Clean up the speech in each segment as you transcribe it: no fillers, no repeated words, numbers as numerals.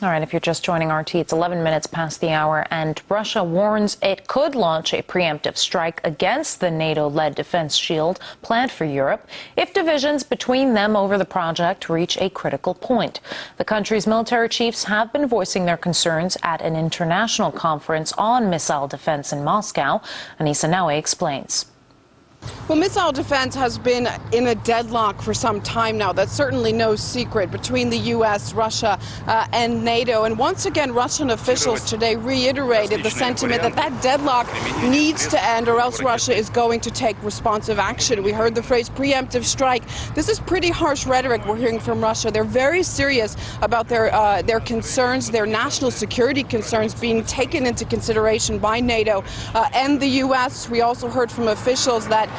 All right, if you're just joining RT, it's 11 minutes past the hour, and Russia warns it could launch a preemptive strike against the NATO-led defense shield planned for Europe if divisions between them over the project reach a critical point. The country's military chiefs have been voicing their concerns at an international conference on missile defense in Moscow. Anissa Nawe explains. Well, missile defense has been in a deadlock for some time now. That's certainly no secret between the U.S., Russia, and NATO. And once again, Russian officials today reiterated the sentiment that that deadlock needs to end, or else Russia is going to take responsive action. We heard the phrase preemptive strike. This is pretty harsh rhetoric we're hearing from Russia. They're very serious about their concerns, their national security concerns being taken into consideration by NATO and the U.S. We also heard from officials that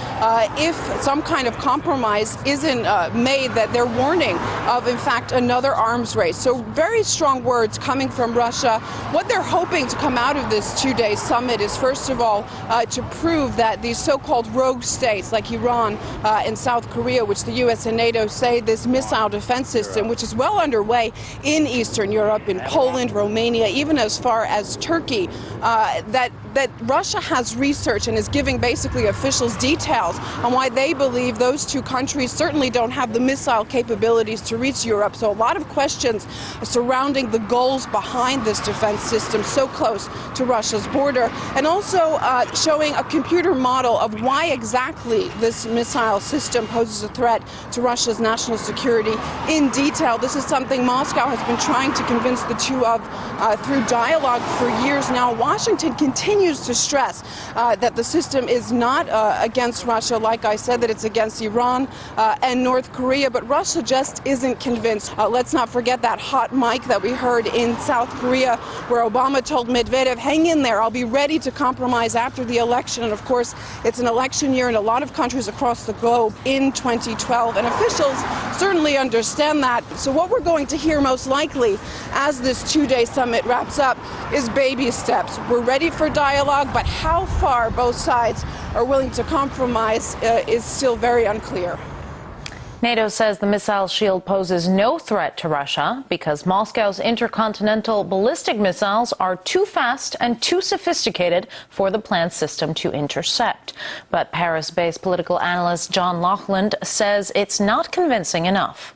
if some kind of compromise isn't made, that they're warning of, in fact, another arms race. So very strong words coming from Russia. What they're hoping to come out of this two-day summit is, first of all, to prove that these so-called rogue states like Iran and South Korea, which the U.S. and NATO say this missile defense system, which is well underway in Eastern Europe, in Poland, Romania, even as far as Turkey, that Russia has research and is giving basically officials details on why they believe those two countries certainly don't have the missile capabilities to reach Europe. So a lot of questions surrounding the goals behind this defense system so close to Russia's border, and also showing a computer model of why exactly this missile system poses a threat to Russia's national security in detail. This is something Moscow has been trying to convince the two of through dialogue for years now. Washington continues to stress that the system is not against Russia, like I said, that it's against Iran and North Korea, but Russia just isn't convinced. Let's not forget that hot mic that we heard in South Korea, where Obama told Medvedev, hang in there, I'll be ready to compromise after the election. And of course, it's an election year in a lot of countries across the globe in 2012, and officials certainly understand that. So what we're going to hear most likely as this two-day summit wraps up is baby steps. We're ready for dialogue, but how far both sides are willing to compromise is still very unclear. NATO says the missile shield poses no threat to Russia because Moscow's intercontinental ballistic missiles are too fast and too sophisticated for the planned system to intercept. But Paris-based political analyst John Lauchland says it's not convincing enough.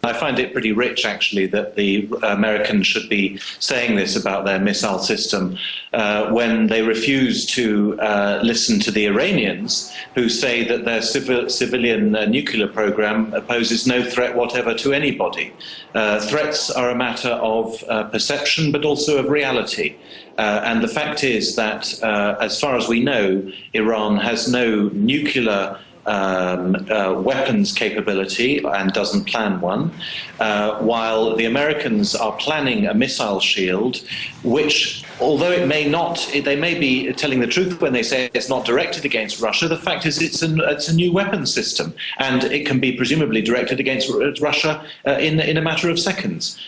I find it pretty rich, actually, that the Americans should be saying this about their missile system when they refuse to listen to the Iranians, who say that their civilian nuclear program poses no threat whatever to anybody. Threats are a matter of perception, but also of reality. And the fact is that, as far as we know, Iran has no nuclear weapons capability and doesn't plan one, while the Americans are planning a missile shield which, although they may be telling the truth when they say it's not directed against Russia, the fact is it's a new weapons system, and it can be presumably directed against Russia in a matter of seconds.